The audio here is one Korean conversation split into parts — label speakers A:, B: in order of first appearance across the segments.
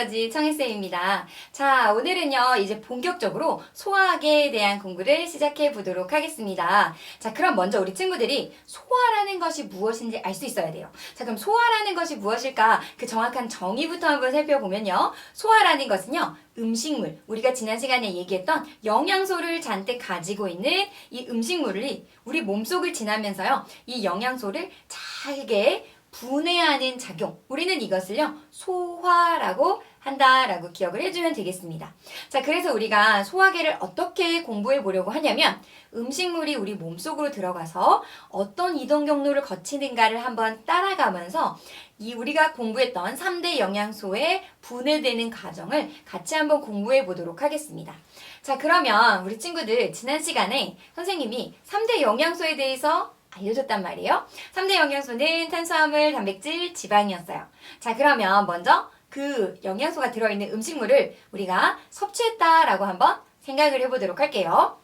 A: 에너지 청혜쌤입니다. 자, 오늘은요, 이제 본격적으로 소화학에 대한 공부를 시작해 보도록 하겠습니다. 자, 그럼 먼저 우리 친구들이 소화라는 것이 무엇인지 알 수 있어야 돼요. 자, 그럼 소화라는 것이 무엇일까? 그 정확한 정의부터 한번 살펴보면요. 소화라는 것은요, 음식물, 우리가 지난 시간에 얘기했던 영양소를 잔뜩 가지고 있는 이 음식물이 우리 몸속을 지나면서요, 이 영양소를 잘게 분해하는 작용. 우리는 이것을요, 소화라고 한다라고 기억을 해주면 되겠습니다. 자, 그래서 우리가 소화계를 어떻게 공부해 보려고 하냐면, 음식물이 우리 몸속으로 들어가서 어떤 이동 경로를 거치는가를 한번 따라가면서 이 우리가 공부했던 3대 영양소의 분해되는 과정을 같이 한번 공부해 보도록 하겠습니다. 자, 그러면 우리 친구들 지난 시간에 선생님이 3대 영양소에 대해서 알려줬단 말이에요. 3대 영양소는 탄수화물, 단백질, 지방이었어요. 자, 그러면 먼저 그 영양소가 들어있는 음식물을 우리가 섭취했다라고 한번 생각을 해보도록 할게요.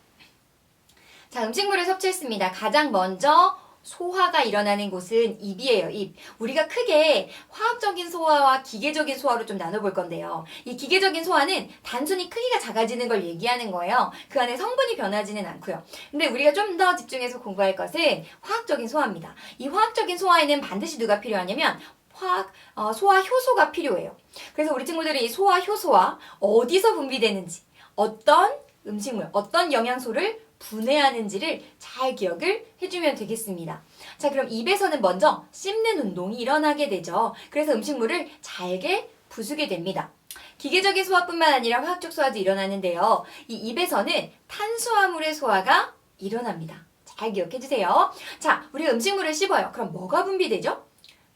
A: 자, 음식물을 섭취했습니다. 가장 먼저 소화가 일어나는 곳은 입이에요, 입. 우리가 크게 화학적인 소화와 기계적인 소화로 좀 나눠볼 건데요. 이 기계적인 소화는 단순히 크기가 작아지는 걸 얘기하는 거예요. 그 안에 성분이 변하지는 않고요. 근데 우리가 좀 더 집중해서 공부할 것은 화학적인 소화입니다. 이 화학적인 소화에는 반드시 누가 필요하냐면 소화 효소가 필요해요. 그래서 우리 친구들이 이 소화 효소와 어디서 분비되는지, 어떤 음식물, 어떤 영양소를 분해하는지를 잘 기억을 해주면 되겠습니다. 자, 그럼 입에서는 먼저 씹는 운동이 일어나게 되죠. 그래서 음식물을 잘게 부수게 됩니다. 기계적인 소화뿐만 아니라 화학적 소화도 일어나는데요. 이 입에서는 탄수화물의 소화가 일어납니다. 잘 기억해 주세요. 자, 우리가 음식물을 씹어요. 그럼 뭐가 분비되죠?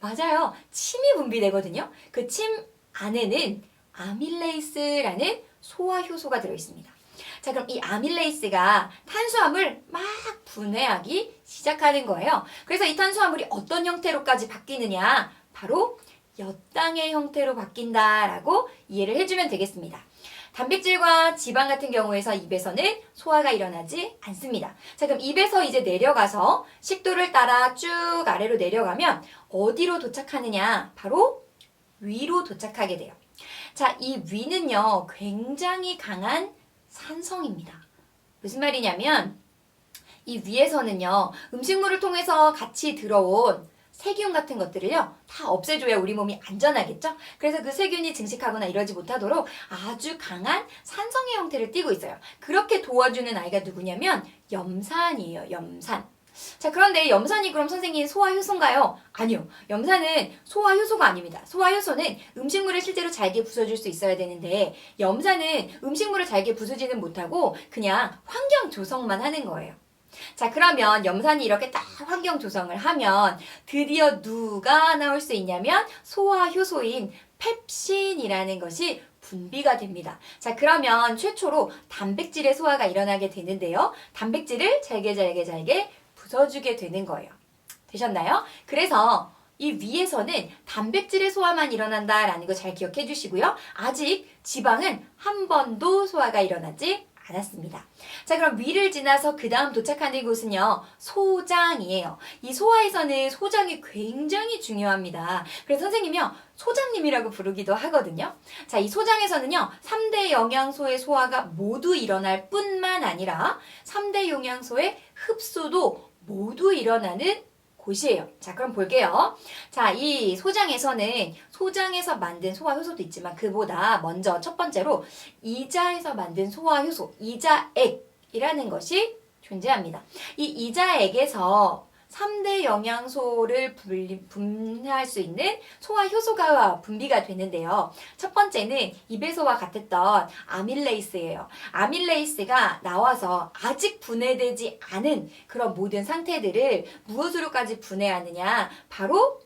A: 맞아요. 침이 분비되거든요. 그 침 안에는 아밀레이스라는 소화 효소가 들어있습니다. 자, 그럼 이 아밀레이스가 탄수화물 막 분해하기 시작하는 거예요. 그래서 이 탄수화물이 어떤 형태로까지 바뀌느냐? 바로 엿당의 형태로 바뀐다라고 이해를 해주면 되겠습니다. 단백질과 지방 같은 경우에서 입에서는 소화가 일어나지 않습니다. 자, 그럼 입에서 이제 내려가서 식도를 따라 쭉 아래로 내려가면 어디로 도착하느냐? 바로 위로 도착하게 돼요. 자, 이 위는요, 굉장히 강한 산성입니다. 무슨 말이냐면 이 위에서는요, 음식물을 통해서 같이 들어온 세균 같은 것들을요, 다 없애줘야 우리 몸이 안전하겠죠? 그래서 그 세균이 증식하거나 이러지 못하도록 아주 강한 산성의 형태를 띠고 있어요. 그렇게 도와주는 아이가 누구냐면 염산이에요, 염산. 자, 그런데 염산이 그럼 선생님 소화효소인가요? 아니요. 염산은 소화효소가 아닙니다. 소화효소는 음식물을 실제로 잘게 부숴줄 수 있어야 되는데 염산은 음식물을 잘게 부수지는 못하고 그냥 환경 조성만 하는 거예요. 자, 그러면 염산이 이렇게 딱 환경 조성을 하면 드디어 누가 나올 수 있냐면 소화효소인 펩신이라는 것이 분비가 됩니다. 자, 그러면 최초로 단백질의 소화가 일어나게 되는데요. 단백질을 잘게 부숴주게 되는 거예요. 되셨나요? 그래서 이 위에서는 단백질의 소화만 일어난다라는 거 잘 기억해 주시고요. 아직 지방은 한 번도 소화가 일어나지 않았습니다. 자, 그럼 위를 지나서 그 다음 도착하는 곳은요, 소장이에요. 이 소화에서는 소장이 굉장히 중요합니다. 그래서 선생님이요, 소장님이라고 부르기도 하거든요. 자, 이 소장에서는요, 3대 영양소의 소화가 모두 일어날 뿐만 아니라 3대 영양소의 흡수도 모두 일어나는 곳이에요. 자, 그럼 볼게요. 자, 이 소장에서 만든 소화효소도 있지만 그보다 먼저 첫 번째로 이자에서 만든 소화효소, 이자액이라는 것이 존재합니다. 이 이자액에서 3대 영양소를 분해할 수 있는 소화효소가 분비가 되는데요. 첫 번째는 입에서와 같았던 아밀레이스예요. 아밀레이스가 나와서 아직 분해되지 않은 그런 모든 상태들을 무엇으로까지 분해하느냐? 바로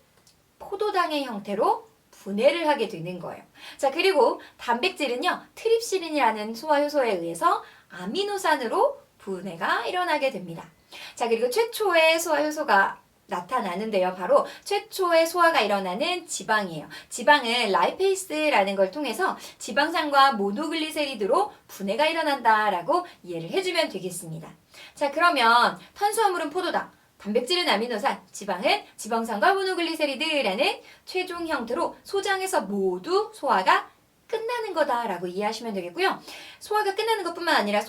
A: 포도당의 형태로 분해를 하게 되는 거예요. 자, 그리고 단백질은요, 트립시린이라는 소화효소에 의해서 아미노산으로 분해가 일어나게 됩니다. 자, 그리고 최초의 소화효소가 나타나는데요. 바로 최초의 소화가 일어나는 지방이에요. 지방은 라이페이스라는 걸 통해서 지방산과 모노글리세리드로 분해가 일어난다라고 이해를 해주면 되겠습니다. 자, 그러면 탄수화물은 포도당, 단백질은 아미노산, 지방은 지방산과 모노글리세리드라는 최종 형태로 소장에서 모두 소화가 끝나는 거다라고 이해하시면 되겠고요. 소화가 끝나는 것뿐만 아니라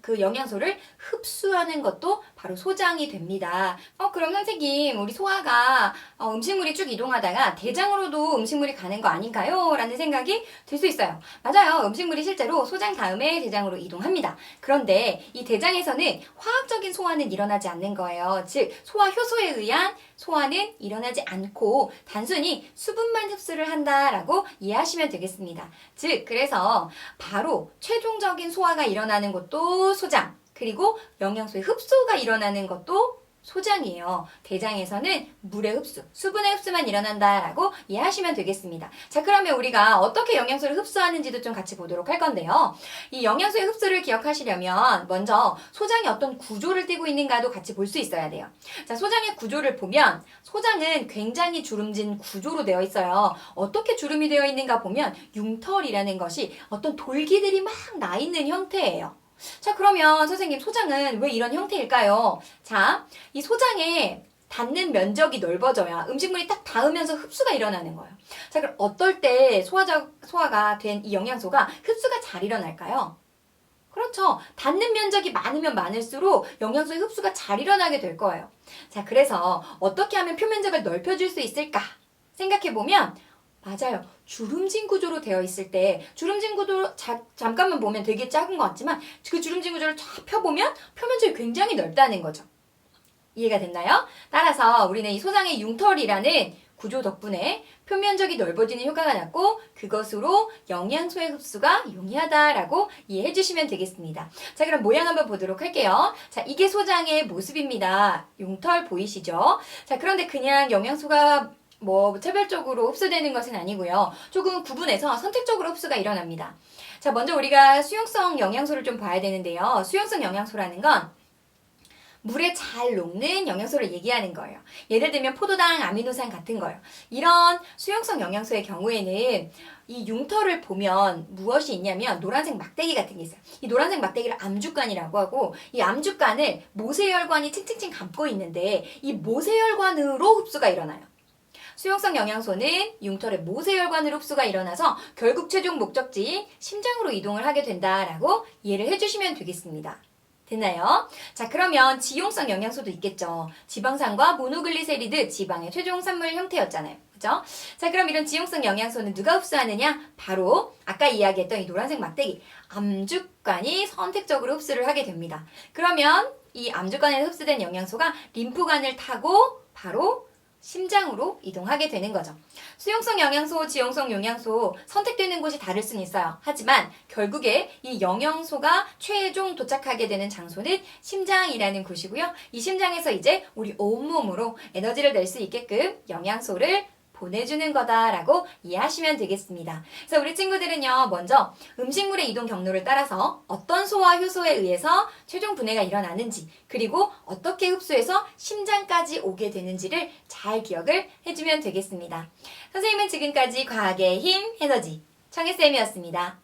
A: 그 영양소를 흡수하는 것도 바로 소장이 됩니다. 그럼 선생님, 우리 소화가 음식물이 쭉 이동하다가 대장으로도 음식물이 가는 거 아닌가요? 라는 생각이 들 수 있어요. 맞아요. 음식물이 실제로 소장 다음에 대장으로 이동합니다. 그런데 이 대장에서는 화학적인 소화는 일어나지 않는 거예요. 즉, 소화 효소에 의한 소화는 일어나지 않고 단순히 수분만 흡수를 한다라고 이해하시면 되겠습니다. 즉, 그래서 바로 최종적인 소화가 일어나는 것도 소장, 그리고 영양소의 흡수가 일어나는 것도 소장이에요. 대장에서는 물의 흡수, 수분의 흡수만 일어난다라고 이해하시면 되겠습니다. 자, 그러면 우리가 어떻게 영양소를 흡수하는지도 좀 같이 보도록 할 건데요. 이 영양소의 흡수를 기억하시려면 먼저 소장이 어떤 구조를 띠고 있는가도 같이 볼 수 있어야 돼요. 자, 소장의 구조를 보면 소장은 굉장히 주름진 구조로 되어 있어요. 어떻게 주름이 되어 있는가 보면 융털이라는 것이 어떤 돌기들이 막 나 있는 형태예요. 자, 그러면 선생님, 소장은 왜 이런 형태일까요? 자, 이 소장에 닿는 면적이 넓어져야 음식물이 딱 닿으면서 흡수가 일어나는 거예요. 자, 그럼 어떨 때 소화가 된 이 영양소가 흡수가 잘 일어날까요? 그렇죠. 닿는 면적이 많으면 많을수록 영양소의 흡수가 잘 일어나게 될 거예요. 자, 그래서 어떻게 하면 표면적을 넓혀줄 수 있을까? 생각해보면 맞아요. 주름진 구조로 되어 있을 때 주름진 구조 잠깐만 보면 되게 작은 것 같지만 그 주름진 구조를 쫙 펴보면 표면적이 굉장히 넓다는 거죠. 이해가 됐나요? 따라서 우리는 이 소장의 융털이라는 구조 덕분에 표면적이 넓어지는 효과가 났고 그것으로 영양소의 흡수가 용이하다라고 이해해 주시면 되겠습니다. 자, 그럼 모양 한번 보도록 할게요. 자, 이게 소장의 모습입니다. 융털 보이시죠? 자, 그런데 그냥 영양소가 차별적으로 흡수되는 것은 아니고요. 조금 구분해서 선택적으로 흡수가 일어납니다. 자, 먼저 우리가 수용성 영양소를 좀 봐야 되는데요. 수용성 영양소라는 건 물에 잘 녹는 영양소를 얘기하는 거예요. 예를 들면 포도당, 아미노산 같은 거예요. 이런 수용성 영양소의 경우에는 이 융털을 보면 무엇이 있냐면 노란색 막대기 같은 게 있어요. 이 노란색 막대기를 암주관이라고 하고 이 암주관을 모세혈관이 층층층 감고 있는데 이 모세혈관으로 흡수가 일어나요. 수용성 영양소는 융털의 모세혈관으로 흡수가 일어나서 결국 최종 목적지인 심장으로 이동을 하게 된다라고 이해를 해주시면 되겠습니다. 됐나요? 자, 그러면 지용성 영양소도 있겠죠. 지방산과 모노글리세리드, 지방의 최종 산물 형태였잖아요. 그죠? 자, 그럼 이런 지용성 영양소는 누가 흡수하느냐? 바로 아까 이야기했던 이 노란색 막대기, 암주관이 선택적으로 흡수를 하게 됩니다. 그러면 이 암주관에 흡수된 영양소가 림프관을 타고 바로 심장으로 이동하게 되는 거죠. 수용성 영양소, 지용성 영양소 선택되는 곳이 다를 수는 있어요. 하지만 결국에 이 영양소가 최종 도착하게 되는 장소는 심장이라는 곳이고요. 이 심장에서 이제 우리 온몸으로 에너지를 낼 수 있게끔 영양소를 보내주는 거다라고 이해하시면 되겠습니다. 그래서 우리 친구들은요, 먼저 음식물의 이동 경로를 따라서 어떤 소화 효소에 의해서 최종 분해가 일어나는지, 그리고 어떻게 흡수해서 심장까지 오게 되는지를 잘 기억을 해주면 되겠습니다. 선생님은 지금까지 과학의 힘, 에너지, 청혜쌤이었습니다.